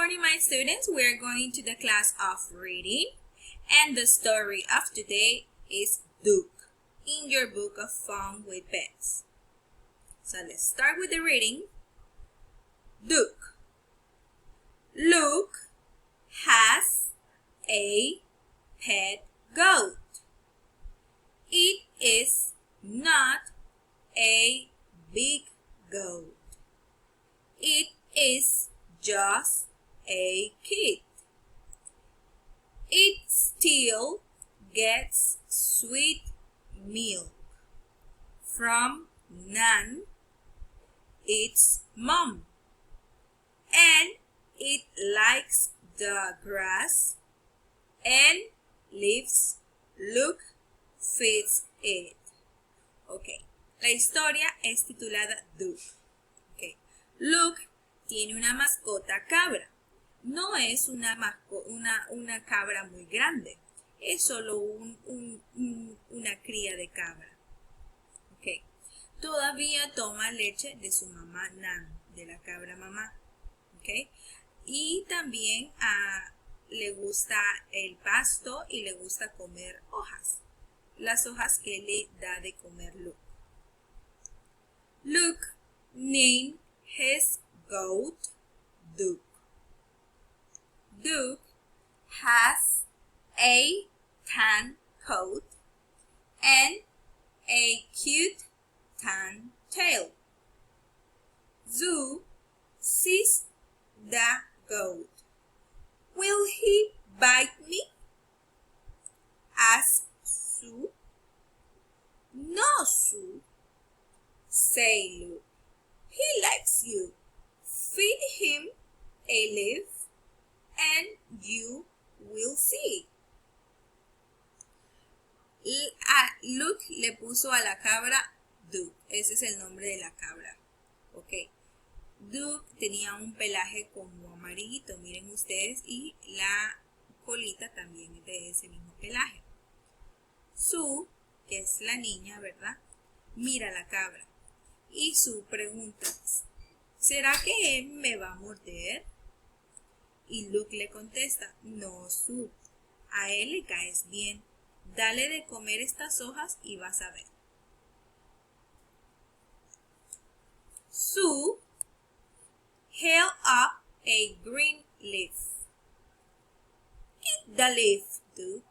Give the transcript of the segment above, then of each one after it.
morning, my students. We are going to the class of reading, and the story of today is Duke in your book of Fun with Pets. So let's start with the reading. Duke. Luke has a pet goat. It is not a big goat. It is just a kid. It still gets sweet milk from Nan, its mom, and it likes the grass and leaves. Luke feeds it. Ok, la historia es titulada Duke. Okay. Luke tiene una mascota cabra. No es una cabra muy grande. Es solo una cría de cabra. Okay. Todavía toma leche de su mamá Nan, de la cabra mamá. Okay. Y también le gusta el pasto y le gusta comer hojas. Las hojas que le da de comer Luke. Luke named his goat Duke. Duke has a tan coat and a cute tan tail. Zoo sees the goat. Will he bite me? Asked Sue. No, Sue, said Luke. He likes you. Feed him a leaf and you will see. Luke le puso a la cabra Duke. Ese es el nombre de la cabra. Ok. Duke tenía un pelaje como amarillito, miren ustedes, y la colita también es de ese mismo pelaje. Sue, que es la niña, ¿verdad? Mira a la cabra. Y Sue pregunta, ¿será que él me va a morder? Y Luke le contesta, no, Sue, a él le caes bien. Dale de comer estas hojas y vas a ver. Sue held up a green leaf. Eat the leaf, Duke,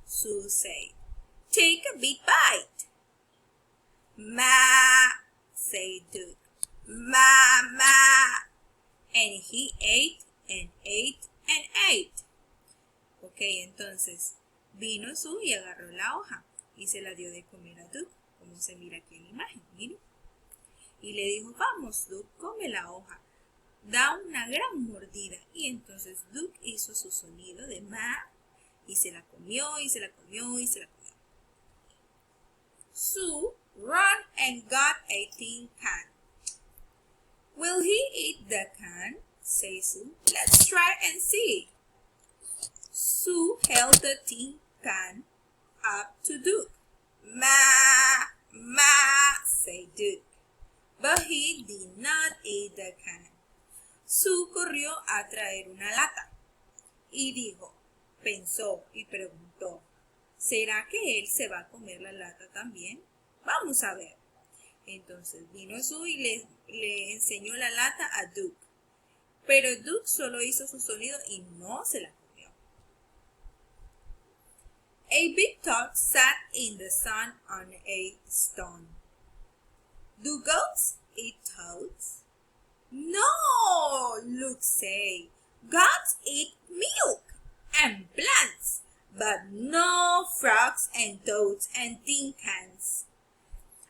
Sue said. Take a big bite. Ma, said Duke. Ma, ma. And he ate and ate and ate. Ok, entonces vino Sue y agarró la hoja y se la dio de comer a Duke, como se mira aquí en la imagen, miren. Y le dijo, vamos Duke, come la hoja. Da una gran mordida. Y entonces Duke hizo su sonido de ma y se la comió y se la comió y se la comió. Sue ran and got a tin can. Will he eat the can? Said Sue. Let's try and see. Sue held the tin can up to Duke. Ma, ma, said Duke. But he did not eat the can. Sue corrió a traer una lata y dijo, pensó y preguntó, ¿será que él se va a comer la lata también? Vamos a ver. Entonces vino Sue y le enseñó la lata a Duke. Pero Duke solo hizo su sonido y no se la comió. A big toad sat in the sun on a stone. Do goats eat toads? No, Luke said. Goats eat milk and plants, but no frogs and toads and tin cans.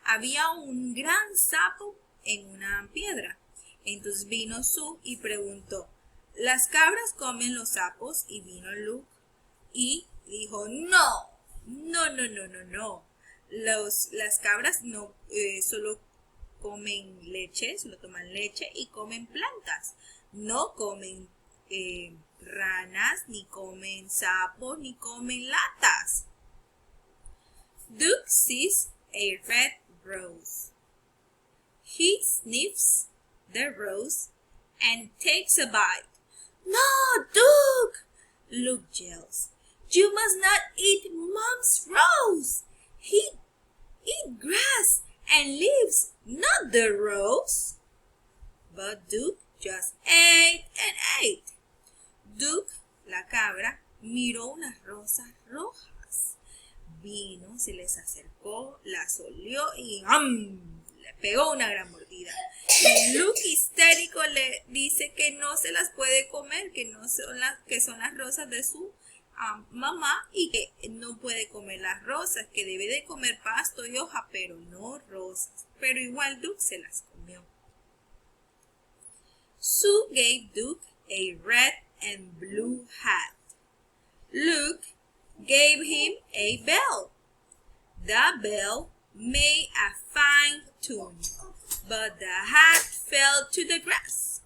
Había un gran sapo en una piedra. Entonces vino Sue y preguntó, ¿las cabras comen los sapos? Y vino Luke y dijo, no. Las cabras no solo comen leche, solo toman leche y comen plantas. No comen ranas, ni comen sapos, ni comen latas. Duke sees a red rose. He sniffs the rose and takes a bite. No, Duke! Luke yells. You must not eat Mom's rose. He eat grass and leaves, not the rose. But Duke just ate and ate. Duke, la cabra, miró unas rosas rojas. Vino, se les acercó, las olió y le pegó una gran mordida. Y Luke histérico le dice que no se las puede comer, que son las rosas de su mamá y que no puede comer las rosas, que debe de comer pasto y hoja, pero no rosas. Pero igual Duke se las comió. Sue gave Duke a red and blue hat. Luke gave him a bell. The bell made a fine tune, but the hat fell to the grass.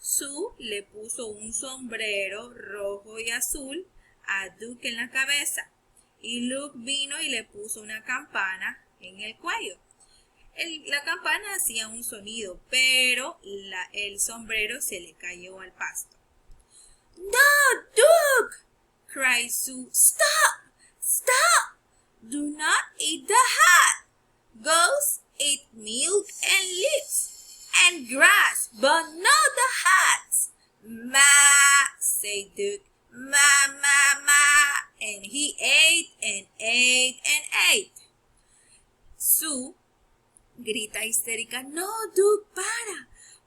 Sue le puso un sombrero rojo y azul a Duke en la cabeza y Luke vino y le puso una campana en el cuello. La campana hacía un sonido, pero el sombrero se le cayó al pasto. No, Duke! cried Sue. Stop! Stop! Do not eat the hat. Goats eat milk and leaves and grass, but not the hats. Ma, said Duke. Ma, ma, ma. And he ate and ate and ate. Sue grita histérica. No, Duke,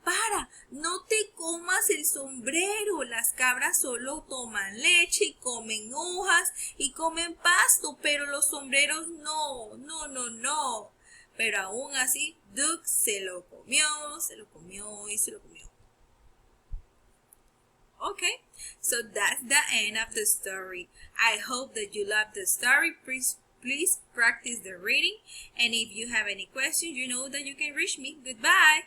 para, no te comas el sombrero. Las cabras solo toman leche y comen hojas y comen pasto, pero los sombreros no. Pero aún así, Duke se lo comió y se lo comió. Okay, so that's the end of the story. I hope that you loved the story. Please practice the reading. And if you have any questions, you know that you can reach me. Goodbye.